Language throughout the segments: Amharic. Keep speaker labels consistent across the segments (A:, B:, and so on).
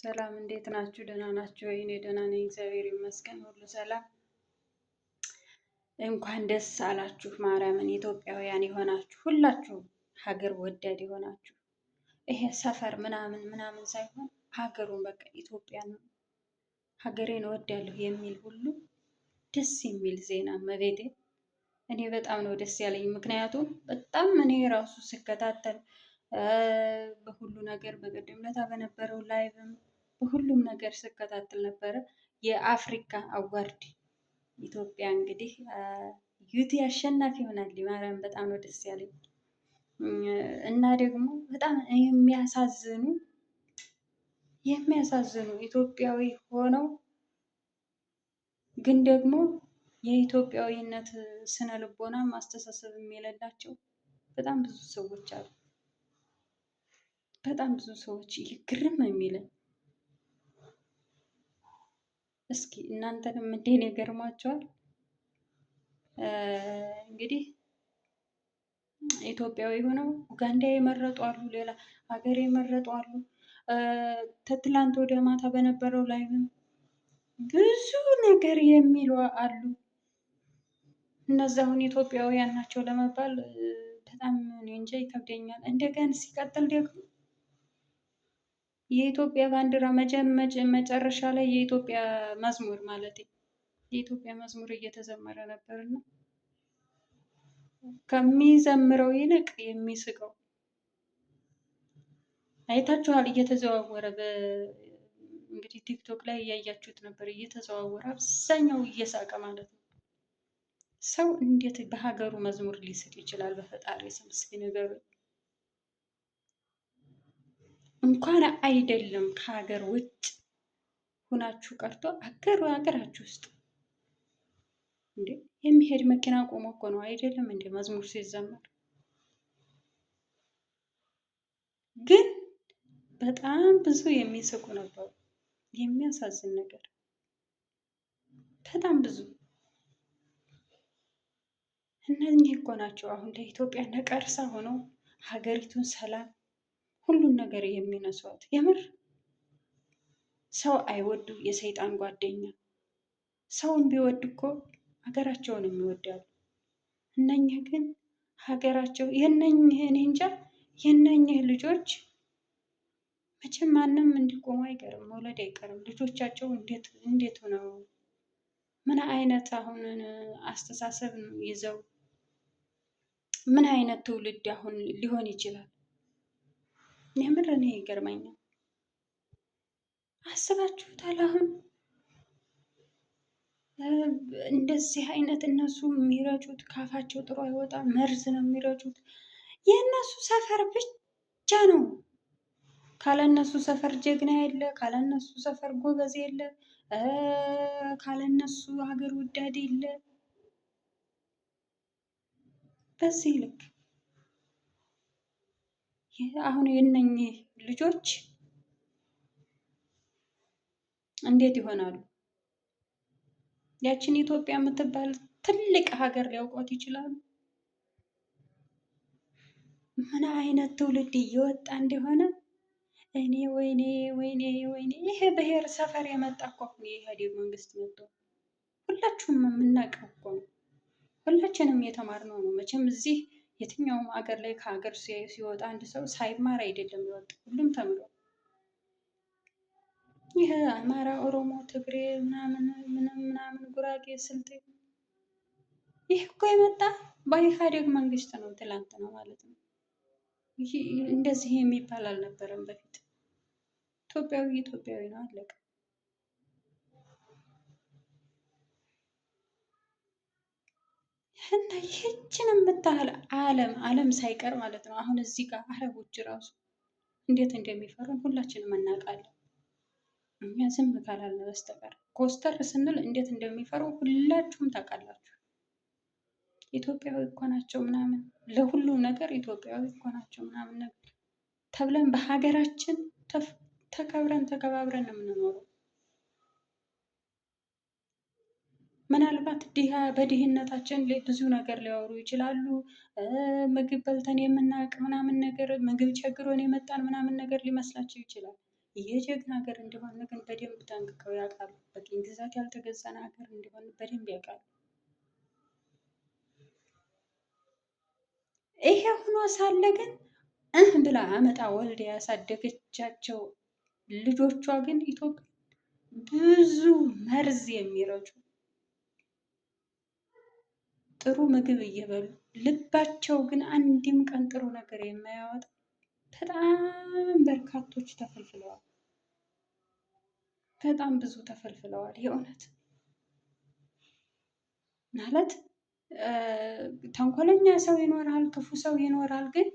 A: ሰላም እንዴት ናችሁ? ደህና ናችሁ ወይ? እኔ ደህና ነኝ፣ እግዚአብሔር ይመስገን፣ ሁሉ ሰላም። እንኳን ደስ አላችሁ ማርያምን፣ ኢትዮጵያውያን የሆናችሁ ሁላችሁ፣ ሀገር ወዳድ የሆናችሁ ይሄ ሰፈር ምናምን ምናምን ሳይሆን ሀገሩን በቃ ኢትዮጵያን ሀገሬን እወዳለሁ የሚል ሁሉ ደስ የሚል ዜና መቤቴ። እኔ በጣም ነው ደስ ያለኝ፣ ምክንያቱም በጣም እኔ ራሱ ስከታተል በሁሉ ነገር በቀደም ለታ በነበረው ላይቭም በሁሉም ነገር ስከታተል ነበረ። የአፍሪካ አዋርድ ኢትዮጵያ እንግዲህ ዩቲ አሸናፊ ሆናል። ማርያም በጣም ነው ደስ ያለኝ እና ደግሞ በጣም የሚያሳዝኑ ኢትዮጵያዊ ሆነው ግን ደግሞ የኢትዮጵያዊነት ስነ ልቦና ማስተሳሰብ የሌላቸው በጣም ብዙ ሰዎች አሉ። በጣም ብዙ ሰዎች ግርም የሚለን እስኪ እናንተንም እንዴት ይገርማቸዋል? እንግዲህ ኢትዮጵያዊ ሆነው ኡጋንዳ የመረጡ አሉ፣ ሌላ ሀገር የመረጡ አሉ። ከትላንት ወደ ማታ በነበረው ላይቭም ብዙ ነገር የሚሉ አሉ። እነዛ አሁን ኢትዮጵያውያን ናቸው ለመባል በጣም እኔ እንጃ ይከብደኛል። እንደገና ሲቀጥል ደግሞ የኢትዮጵያ ባንዲራ መጨረሻ ላይ የኢትዮጵያ መዝሙር ማለት የኢትዮጵያ መዝሙር እየተዘመረ ነበር እና ከሚዘምረው ይልቅ የሚስቀው አይታችኋል። እየተዘዋወረ እንግዲህ ቲክቶክ ላይ እያያችሁት ነበር። እየተዘዋወረ አብዛኛው እየሳቀ ማለት ነው። ሰው እንዴት በሀገሩ መዝሙር ሊስቅ ይችላል? በፈጣሪ ስም እስኪ ንገሩኝ። እንኳን አይደለም ከሀገር ውጭ ሁናችሁ ቀርቶ ሀገራችሁ ውስጥ እንዴ የሚሄድ መኪና ቆሞ እኮ ነው አይደለም እንዴ መዝሙር ሲዘመር። ግን በጣም ብዙ የሚስቁ ነበሩ። የሚያሳዝን ነገር በጣም ብዙ። እነኚህ እኮ ናቸው አሁን ለኢትዮጵያ ነቀርሳ ሆነው ሀገሪቱን ሰላም ሁሉን ነገር የሚነሷት። የምር ሰው አይወዱ የሰይጣን ጓደኛ። ሰውን ቢወድ እኮ ሀገራቸውን የሚወዳሉ። እነኚህ ግን ሀገራቸው የነኚህ እኔ እንጃ የነኚህ ልጆች መቼም ማንም እንዲቆሙ አይቀርም፣ መውለድ አይቀርም። ልጆቻቸው እንዴት ነው ምን አይነት አሁን አስተሳሰብ ይዘው ምን አይነት ትውልድ አሁን ሊሆን ይችላል? የምር እኔ ይገርመኛል። አስባችሁታል? አሁን እንደዚህ አይነት እነሱ የሚረጩት ካፋቸው ጥሩ አይወጣም፣ መርዝ ነው የሚረጩት። የእነሱ ሰፈር ብቻ ነው። ካለነሱ ሰፈር ጀግና የለ፣ ካለነሱ ሰፈር ጎበዝ የለ፣ ካለነሱ ሀገር ወዳድ የለ። በዚህ ልክ አሁን የነኚህ ልጆች እንዴት ይሆናሉ? ያችን ኢትዮጵያ የምትባል ትልቅ ሀገር ሊያውቋት ይችላሉ? ምን አይነት ትውልድ እየወጣ እንደሆነ እኔ ወይኔ ወይኔ ወይኔ። ይሄ ብሔር ሰፈር የመጣ እኮ የኢህአዴግ መንግስት መጥቶ ሁላችሁም የምናውቀው እኮ ነው። ሁላችንም የተማርነው ነው። መቼም እዚህ የትኛውም ሀገር ላይ ከሀገር ሲወጣ አንድ ሰው ሳይማር አይደለም ይወጣ፣ ሁሉም ተምሯል። ይህ አማራ፣ ኦሮሞ፣ ትግሬ ምናምን ምናምን ጉራጌ፣ ስልጤ ይህ እኮ የመጣ በኢህአዴግ መንግስት ነው። ትላንት ነው ማለት ነው። እንደዚህ የሚባል አልነበረም በፊት። ኢትዮጵያዊ ኢትዮጵያዊ ነው፣ አለቀ። እና ይህችን የምታህል ዓለም ሳይቀር ማለት ነው አሁን እዚህ ጋር አረቦች ራሱ እንዴት እንደሚፈሩን ሁላችንም እናውቃለን። እኛ ዝም ካላልን በስተቀር ኮስተር ስንል እንዴት እንደሚፈሩ ሁላችሁም ታውቃላችሁ። ኢትዮጵያዊ እኮ ናቸው ምናምን፣ ለሁሉም ነገር ኢትዮጵያዊ እኮ ናቸው ምናምን ነገር ተብለን በሀገራችን ተከብረን ተከባብረን ነው የምንኖረው። ምናልባት በድህነታችን ብዙ ነገር ሊያወሩ ይችላሉ። ምግብ በልተን የምናውቅ ምናምን ነገር፣ ምግብ ቸግሮን የመጣን ምናምን ነገር ሊመስላቸው ይችላል። የጀግና ሀገር እንደሆነ ግን በደንብ ጠንቅቀው ያውቃሉ። በቅኝ ግዛት ያልተገዛን ሀገር እንደሆነ በደንብ ያውቃሉ። ይሄ ሆኖ ሳለ ግን ብላ አመጣ ወልድ ያሳደገቻቸው ልጆቿ ግን ኢትዮጵያ ብዙ መርዝ የሚረጩ ጥሩ ምግብ እየበሉ ልባቸው ግን አንድም ቀን ጥሩ ነገር የማያወጣ በጣም በርካቶች ተፈልፍለዋል። በጣም ብዙ ተፈልፍለዋል። የእውነት ማለት ተንኮለኛ ሰው ይኖራል፣ ክፉ ሰው ይኖራል። ግን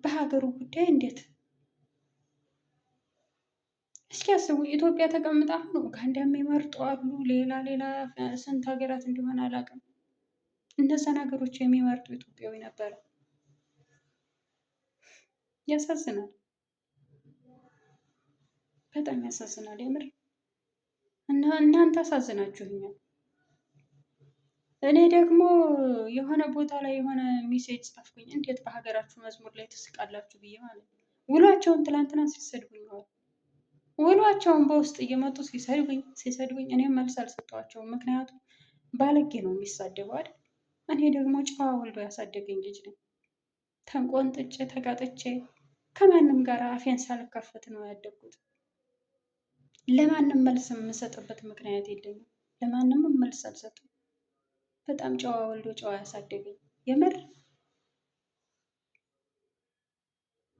A: በሀገሩ ጉዳይ እንዴት እስኪ ያስቡ። ኢትዮጵያ ተቀምጣ አሁን ኡጋንዳ የሚመርጡ አሉ። ሌላ ሌላ ስንት ሀገራት እንደሆነ አላውቅም። እነዛን ሀገሮች የሚመርጡ ኢትዮጵያዊ ነበረ። ያሳዝናል፣ በጣም ያሳዝናል የምር። እና እናንተ አሳዝናችሁኛል። እኔ ደግሞ የሆነ ቦታ ላይ የሆነ ሜሴጅ ጻፍኩኝ። እንዴት በሀገራችሁ መዝሙር ላይ ትስቃላችሁ ብዬ ማለት ነው። ውሏቸውን ትላንትና ሲሰድቡኝ ዋሉ። ውሏቸውን በውስጥ እየመጡ ሲሰድቡኝ እኔም መልስ አልሰጠኋቸውም። ምክንያቱም ባለጌ ነው የሚሳደቡ አይደል። እኔ ደግሞ ጨዋ ወልዶ ያሳደገኝ ልጅ ነኝ። ተንቆንጥጬ ተጋጥቼ ከማንም ጋር አፌን ሳልከፈት ነው ያደግኩት። ለማንም መልስ የምሰጥበት ምክንያት የለኝም። ለማንም መልስ አልሰጥም። በጣም ጨዋ ወልዶ ጨዋ ያሳደገኝ የምር።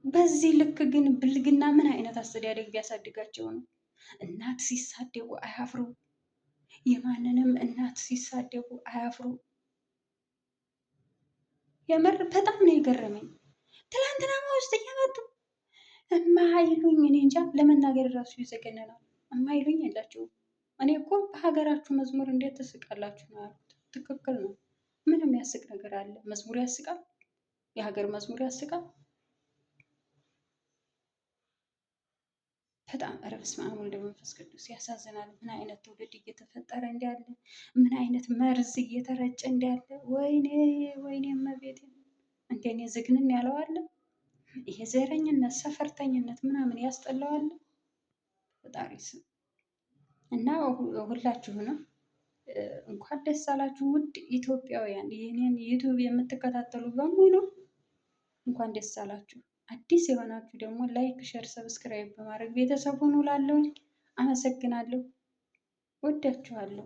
A: በዚህ ልክ ግን ብልግና ምን አይነት አስተዳደግ ቢያሳድጋቸው ነው? እናት ሲሳደቡ አያፍሩ። የማንንም እናት ሲሳደቡ አያፍሩ። የምር በጣም ነው የገረመኝ። ትላንትና ውስጥ እየመጡ እማይሉኝ እኔ እንጃ ለመናገር ራሱ ይዘገነናል። እማይሉኝ የላቸውም። እኔ እኮ በሀገራችሁ መዝሙር እንዴት ትስቃላችሁ ነው ያልኩት። ትክክል ነው። ምንም ያስቅ ነገር አለ? መዝሙር ያስቃል። የሀገር መዝሙር ያስቃል። በጣም ኧረ በስመ አብ ወወልድ ወመንፈስ ቅዱስ ያሳዝናል። ምን አይነት ትውልድ እየተፈጠረ እንዳለ፣ ምን አይነት መርዝ እየተረጨ እንዳለ። ወይኔ ወይኔ እመቤቴ፣ እንደኔ ዝግንን ያለው አለ። ይሄ ዘረኝነት፣ ሰፈርተኝነት ምናምን ያስጠላዋል። ፈጣሪ ስም እና ሁላችሁንም እንኳን ደስ አላችሁ ውድ ኢትዮጵያውያን። ይህንን ዩቱብ የምትከታተሉ በሙሉ እንኳን ደስ አላችሁ። አዲስ የሆናችሁ ደግሞ ላይክ፣ ሸር፣ ሰብስክራይብ በማድረግ ቤተሰብ ሁኑ። ላለሁኝ አመሰግናለሁ። ወዳችኋለሁ።